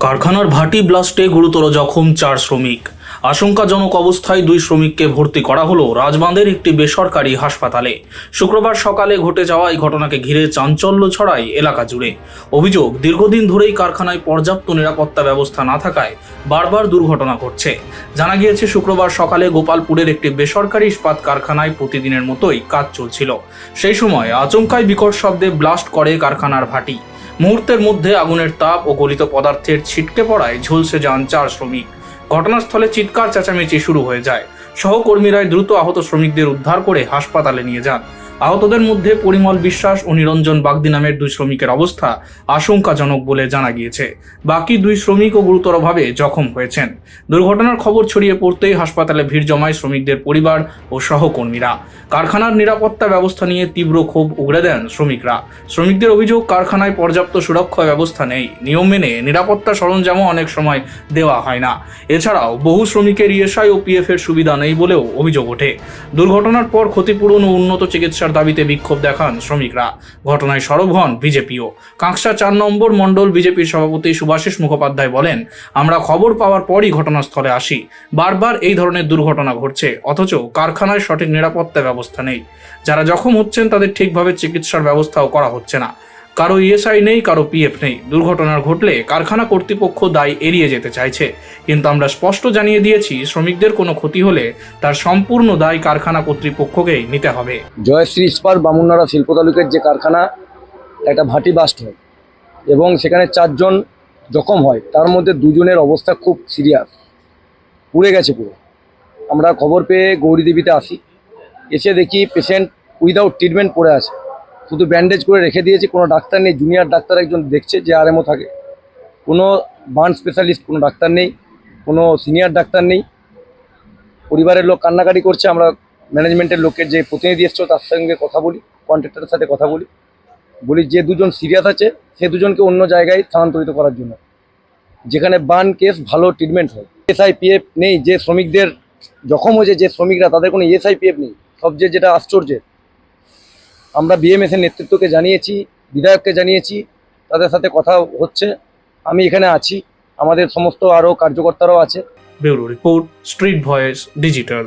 কারখানার ভাটি ব্লাস্টে গুরুতর জখম 4 শ্রমিক। আশঙ্কাজনক অবস্থায় 2 শ্রমিককে ভর্তি করা হলো রাজবাঁধের একটি বেসরকারি হাসপাতালে। শুক্রবার সকালে ঘটে যাওয়া এই ঘটনাকে ঘিরে চাঞ্চল্য ছড়ায় এলাকা জুড়ে। অভিযোগ, দীর্ঘদিন ধরেই কারখানায় পর্যাপ্ত নিরাপত্তা ব্যবস্থা না থাকায় বারবার দুর্ঘটনা ঘটছে। জানা গিয়েছে, শুক্রবার সকালে গোপালপুরের একটি বেসরকারি ইস্পাত কারখানায় প্রতিদিনের মতোই কাজ চলছিল। সেই সময় আচমকাই বিকট শব্দে ব্লাস্ট করে কারখানার ভাটি। মুহূর্তের মধ্যে আগুনের তাপ ও গলিত পদার্থের ছিটকে পড়ায় ঝলসে যান 4 শ্রমিক। ঘটনাস্থলে চিৎকার চেঁচামেচি শুরু হয়ে যায়। সহকর্মীরাই দ্রুত আহত শ্রমিকদের উদ্ধার করে হাসপাতালে নিয়ে যান। আহতদের মধ্যে পরিমল বিশ্বাস ও নিরঞ্জন বাগদি নামের 2 শ্রমিকের অবস্থা আশঙ্কাজনক বলে জানা গিয়েছে। বাকি 2 শ্রমিকও গুরুতরভাবে জখম হয়েছেন। দুর্ঘটনার খবর ছড়িয়ে পড়তেই হাসপাতালে ভিড় জমায় শ্রমিকদের পরিবার ও সহকর্মীরা। কারখানার নিরাপত্তা ব্যবস্থা নিয়ে তীব্র ক্ষোভ উগরে দেন শ্রমিকরা। শ্রমিকদের অভিযোগ, কারখানায় পর্যাপ্ত সুরক্ষা ব্যবস্থা নেই, নিয়ম মেনে নিরাপত্তা সরঞ্জামও অনেক সময় দেওয়া হয় না। এছাড়াও বহু শ্রমিকের ইএসআই ও পিএফ এর সুবিধা নেই বলেও অভিযোগ ওঠে। দুর্ঘটনার পর ক্ষতিপূরণ ও উন্নত চিকিৎসার দাবিতে বিক্ষোভ দেখান শ্রমিকরা। ঘটনায় সরব হন বিজেপিও। কাঁকসা 4 নম্বর মণ্ডল বিজেপির সভাপতি সুভাষিস মুখোপাধ্যায় বলেন, আমরা খবর পাওয়ার পরই ঘটনাস্থলে আসি। বারবার এই ধরনের দুর্ঘটনা ঘটছে, অথচ কারখানায় সঠিক নিরাপত্তা ব্যবস্থা নেই। যারা জখম হচ্ছেন তাদের ঠিকভাবে চিকিৎসার ব্যবস্থাও করা হচ্ছে না। কারো ইএসআই নেই, কারো পিএফ নেই। দুর্ঘটনার ঘটলে কারখানা কর্তৃপক্ষ দায় এড়িয়ে যেতে চাইছে, কিন্তু আমরা স্পষ্ট জানিয়ে দিয়েছি, শ্রমিকদের কোনো ক্ষতি হলে তার সম্পূর্ণ দায় কারখানা কর্তৃপক্ষকেই নিতে হবে। জয়শ্রী ইস্পাত বামুননাড়া শিল্প তালুকের যে কারখানা, একটা ভাটি বাস্ট হয় এবং সেখানে 4 জন জখম হয়। তার মধ্যে 2 জনের অবস্থা খুব সিরিয়াস, পুড়ে গেছে পুরো। আমরা খবর পেয়ে গৌরীদেবীতে আসি, এসে দেখি পেশেন্ট উইদাউট ট্রিটমেন্ট পড়ে আছে, শুধু ব্যান্ডেজ করে রেখে দিয়েছে। কোনো ডাক্তার নেই, জুনিয়র ডাক্তার একজন দেখছে যে আরএমও থাকে, কোনো বার্ন স্পেশালিস্ট কোনো ডাক্তার নেই, কোনো সিনিয়র ডাক্তার নেই। পরিবারের লোক কান্নাকাটি করছে। আমরা ম্যানেজমেন্টের লোকের যে প্রতিনিধি এসছো তার সঙ্গে কথা বলি, কন্ট্রাক্টরের সাথে কথা বলি যে 2 জন সিরিয়াস আছে সে 2 জনকে অন্য জায়গায় স্থানান্তরিত করার জন্য, যেখানে বার্ন কেস ভালো ট্রিটমেন্ট হয়। এসআইপিএফ নেই, যে শ্রমিকদের জখম হয়েছে যে শ্রমিকরা, তাদের কোনো এসআইপিএফ নেই। সবচেয়ে যেটা আশ্চর্যের, আমরা বিএমএস এর নেতৃত্বকে জানিয়েছি, বিধায়ককে জানিয়েছি, তাদের সাথে কথা হচ্ছে। আমি এখানে আছি, আমাদের সমস্ত আরও কার্যকর্তারাও আছে। Bureau report, street voice digital.